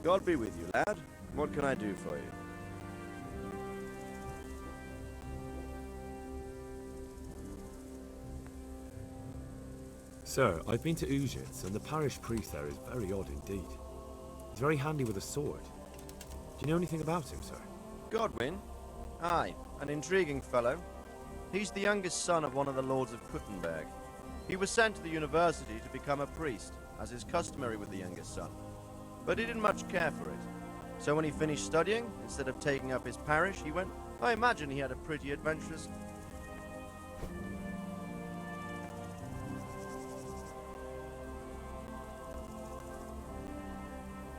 God be with you, lad. What can I do for you? Sir, I've been to Ujits, and the parish priest there is very odd indeed. He's very handy with a sword. Do you know anything about him, sir? Godwin? Aye, an intriguing fellow. He's the youngest son of one of the lords of Kuttenberg. He was sent to the university to become a priest, as is customary with the youngest son. But he didn't much care for it. So when he finished studying, instead of taking up his parish, he went... I imagine he had a pretty adventurous...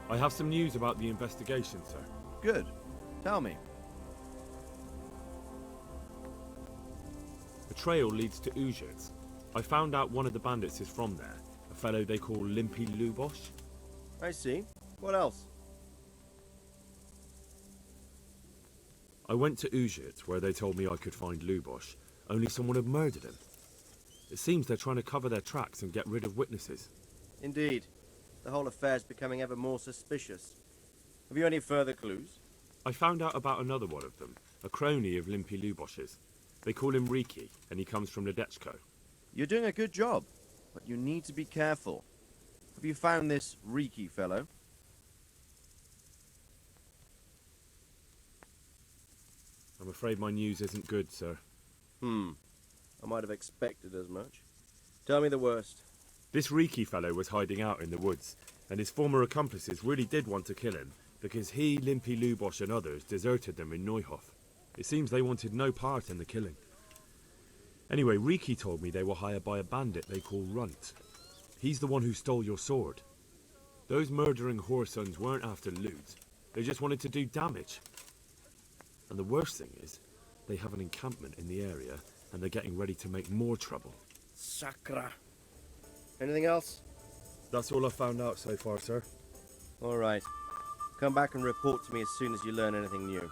I have some news about the investigation, sir. Good. Tell me. The trail leads to Ujits. I found out one of the bandits is from there, a fellow they call Limpy Lubosh. I see. What else? I went to Ujit, where they told me I could find Lubosh, only someone had murdered him. It seems they're trying to cover their tracks and get rid of witnesses. Indeed. The whole affair's becoming ever more suspicious. Have you any further clues? I found out about another one of them, a crony of Limpy Lubosh's. They call him Riki, and he comes from Nadechko. You're doing a good job, but you need to be careful. Have you found this Riki fellow? I'm afraid my news isn't good, sir. I might have expected as much. Tell me the worst. This Riki fellow was hiding out in the woods, and his former accomplices really did want to kill him, because he, Limpy Lubosh and others deserted them in Neuhof. It seems they wanted no part in the killing. Anyway, Riki told me they were hired by a bandit they call Runt. He's the one who stole your sword. Those murdering whoresons weren't after loot, they just wanted to do damage. And the worst thing is, they have an encampment in the area, and they're getting ready to make more trouble. Sakra. Anything else? That's all I found out so far, sir. All right. Come back and report to me as soon as you learn anything new.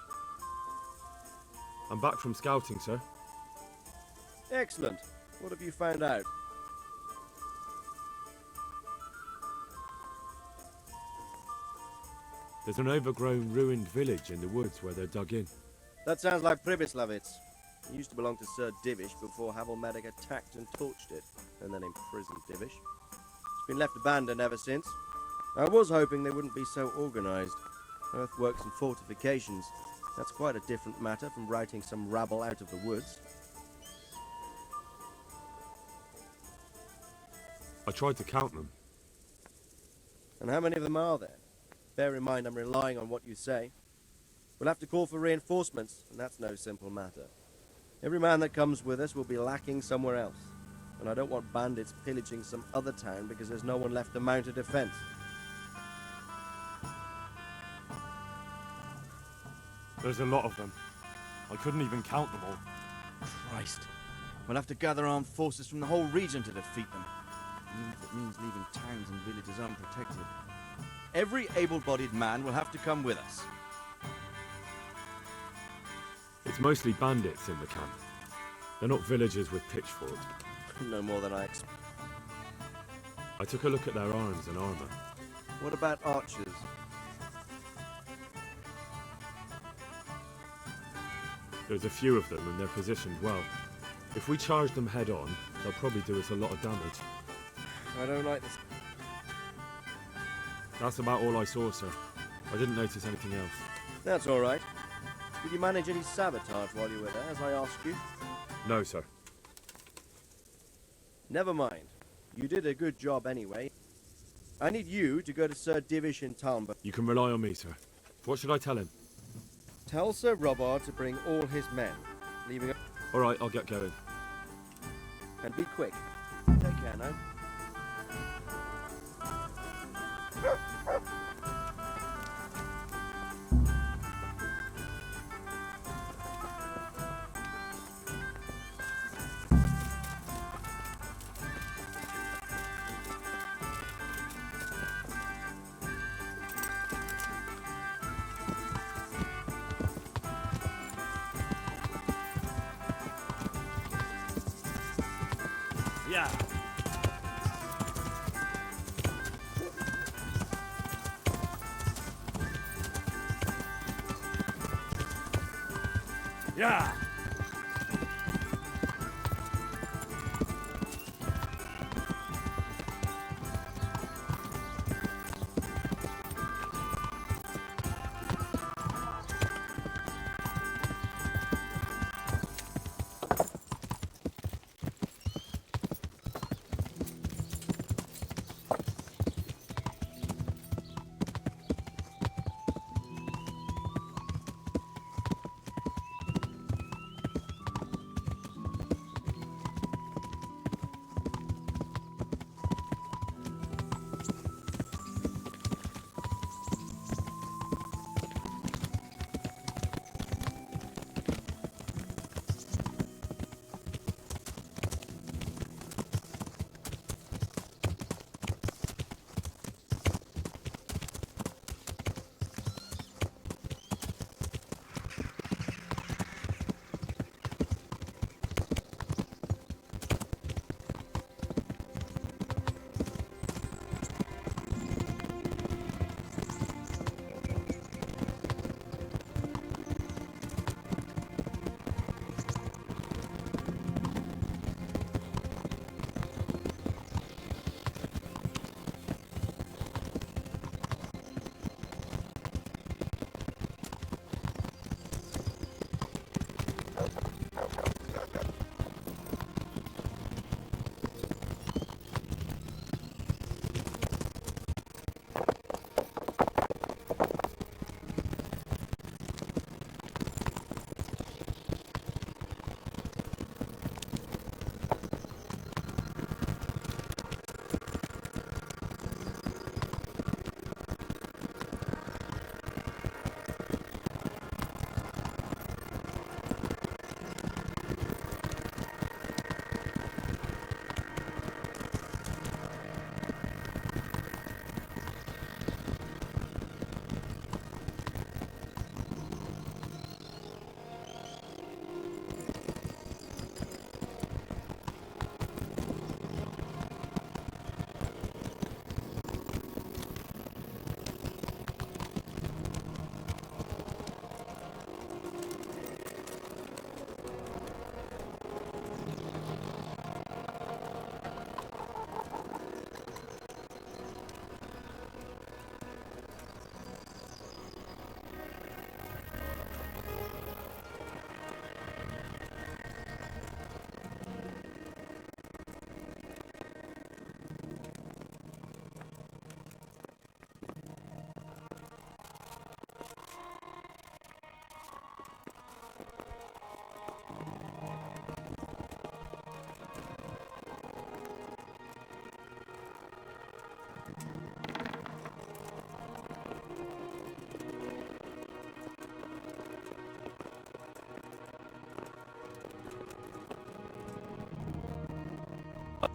I'm back from scouting, sir. Excellent. What have you found out? There's an overgrown, ruined village in the woods where they're dug in. That sounds like Pribyslavitz. It used to belong to Sir Divish before Havelmedic attacked and torched it, and then imprisoned Divish. It's been left abandoned ever since. I was hoping they wouldn't be so organized. Earthworks and fortifications. That's quite a different matter from routing some rabble out of the woods. I tried to count them. And how many of them are there? Bear in mind I'm relying on what you say. We'll have to call for reinforcements, and that's no simple matter. Every man that comes with us will be lacking somewhere else, and I don't want bandits pillaging some other town because there's no one left to mount a defense. There's a lot of them. I couldn't even count them all. Christ. We'll have to gather armed forces from the whole region to defeat them, even if it means leaving towns and villages unprotected. Every able-bodied man will have to come with us. It's mostly bandits in the camp. They're not villagers with pitchforks. No more than I expect. I took a look at their arms and armor. What about archers? There's a few of them and they're positioned well. If we charge them head on, they'll probably do us a lot of damage. I don't like this. That's about all I saw, sir. I didn't notice anything else. That's all right. Did you manage any sabotage while you were there, as I asked you? No, sir. Never mind. You did a good job anyway. I need you to go to Sir Divish in Talmber. You can rely on me, sir. What should I tell him? Tell Sir Robard to bring all his men, leaving... All right, I'll get going. And be quick. Take care now. Yeah. Yeah.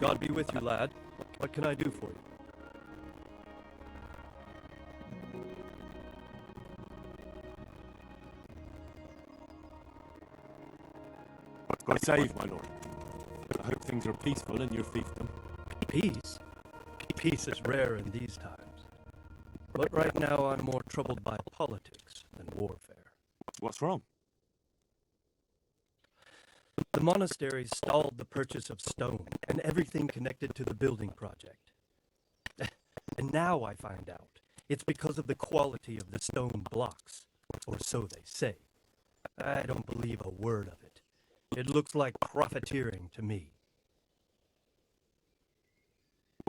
God be with you, lad. What can I do for you? God save, my lord. I hope things are peaceful in your fiefdom. Peace? Peace is rare in these times. But right now I'm more troubled by politics than warfare. What's wrong? The monastery stalled the purchase of stone and everything connected to the building project. And now I find out it's because of the quality of the stone blocks, or so they say. I don't believe a word of it. It looks like profiteering to me.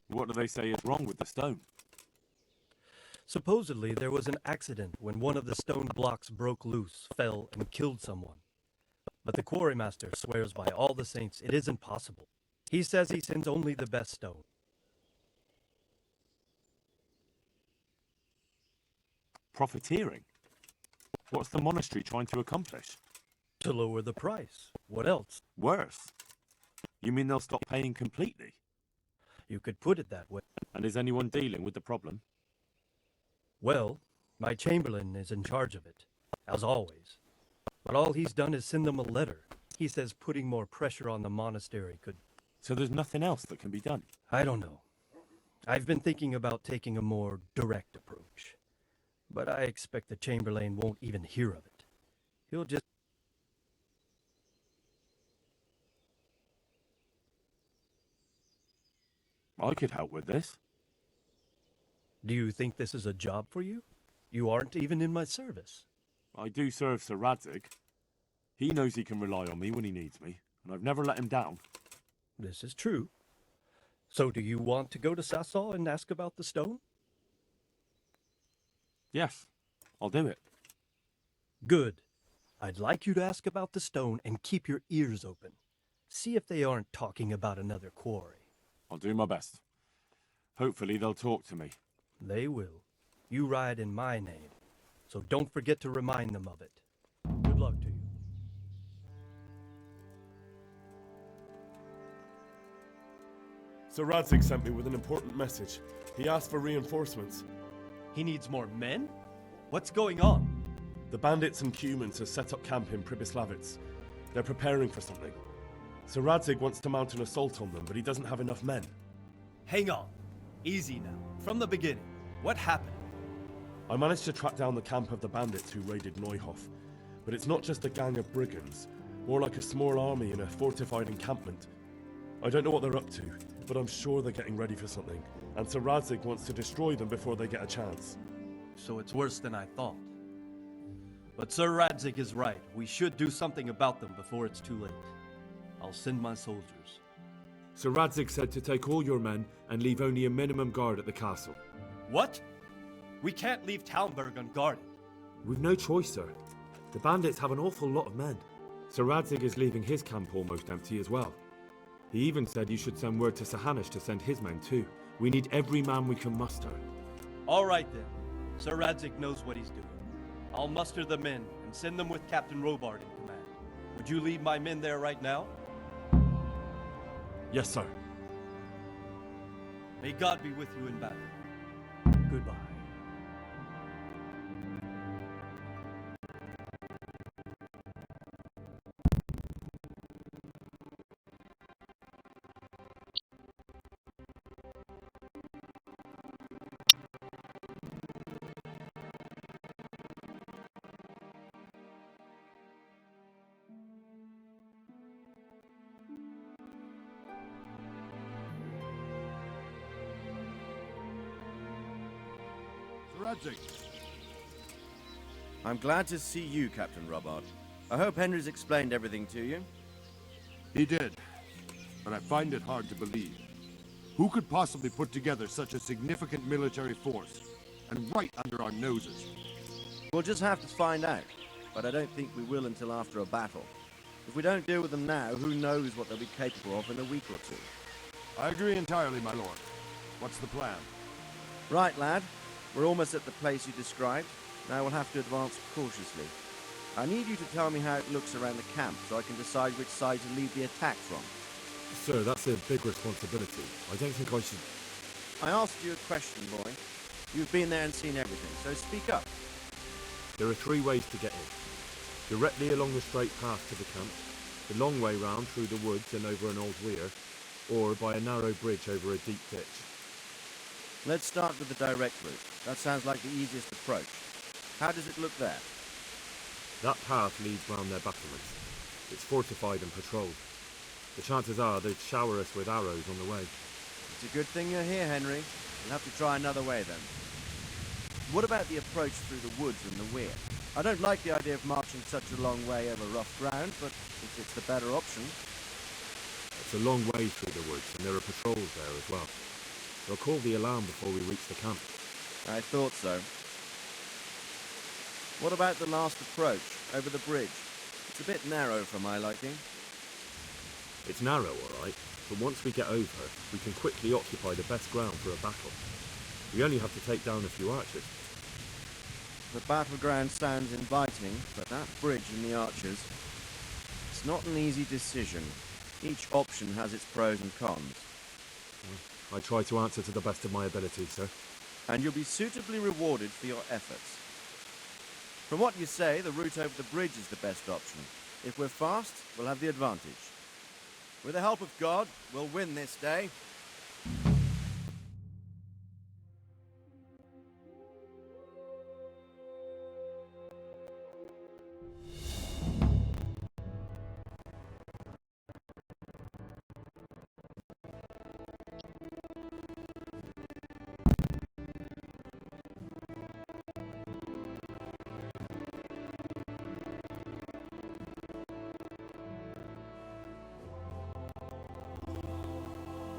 What do they say is wrong with the stone? Supposedly there was an accident when one of the stone blocks broke loose, fell, and killed someone. But the quarrymaster swears by all the saints it isn't possible. He says he sends only the best stone. Profiteering? What's the monastery trying to accomplish? To lower the price. What else? Worse. You mean they'll stop paying completely? You could put it that way. And is anyone dealing with the problem? Well, my chamberlain is in charge of it, as always. But all he's done is send them a letter. He says putting more pressure on the monastery could... So there's nothing else that can be done? I don't know. I've been thinking about taking a more direct approach. But I expect the chamberlain won't even hear of it. He'll just... I could help with this. Do you think this is a job for you? You aren't even in my service. I do serve Sir Radzig. He knows he can rely on me when he needs me, and I've never let him down. This is true. So do you want to go to Sasau and ask about the stone? Yes, I'll do it. Good. I'd like you to ask about the stone and keep your ears open. See if they aren't talking about another quarry. I'll do my best. Hopefully they'll talk to me. They will. You ride in my name, so don't forget to remind them of it. Good luck to you. Sir Radzig sent me with an important message. He asked for reinforcements. He needs more men? What's going on? The bandits and humans have set up camp in Pribyslavitz. They're preparing for something. Sir Radzig wants to mount an assault on them, but he doesn't have enough men. Hang on. Easy now. From the beginning. What happened? I managed to track down the camp of the bandits who raided Neuhof. But it's not just a gang of brigands, more like a small army in a fortified encampment. I don't know what they're up to, but I'm sure they're getting ready for something, and Sir Radzig wants to destroy them before they get a chance. So it's worse than I thought. But Sir Radzig is right. We should do something about them before it's too late. I'll send my soldiers. Sir Radzig said to take all your men and leave only a minimum guard at the castle. What? We can't leave Talmberg unguarded. We've no choice, sir. The bandits have an awful lot of men. Sir Radzig is leaving his camp almost empty as well. He even said you should send word to Sahanish to send his men too. We need every man we can muster. All right then. Sir Radzig knows what he's doing. I'll muster the men and send them with Captain Robard in command. Would you leave my men there right now? Yes, sir. May God be with you in battle. Goodbye. Radzig. I'm glad to see you, Captain Robard. I hope Henry's explained everything to you. He did, but I find it hard to believe. Who could possibly put together such a significant military force, and right under our noses? We'll just have to find out, but I don't think we will until after a battle. If we don't deal with them now, who knows what they'll be capable of in a week or two. I agree entirely, my lord. What's the plan? Right, lad. We're almost at the place you described. Now we'll have to advance cautiously. I need you to tell me how it looks around the camp so I can decide which side to lead the attack from. Sir, that's a big responsibility. I don't think I should... I asked you a question, boy. You've been there and seen everything, so speak up. There are 3 ways to get in. Directly along the straight path to the camp, the long way round through the woods and over an old weir, or by a narrow bridge over a deep ditch. Let's start with the direct route. That sounds like the easiest approach. How does it look there? That path leads round their battlements. It's fortified and patrolled. The chances are they'd shower us with arrows on the way. It's a good thing you're here, Henry. We'll have to try another way then. What about the approach through the woods and the weir? I don't like the idea of marching such a long way over rough ground, but if it's the better option... It's a long way through the woods, and there are patrols there as well. They'll call the alarm before we reach the camp. I thought so. What about the last approach, over the bridge? It's a bit narrow for my liking. It's narrow, all right, but once we get over, we can quickly occupy the best ground for a battle. We only have to take down a few archers. The battleground sounds inviting, but that bridge and the archers... It's not an easy decision. Each option has its pros and cons. I try to answer to the best of my ability, sir. And you'll be suitably rewarded for your efforts. From what you say, the route over the bridge is the best option. If we're fast, we'll have the advantage. With the help of God, we'll win this day.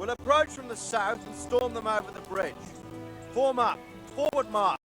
We'll approach from the south and storm them over the bridge. Form up. Forward march.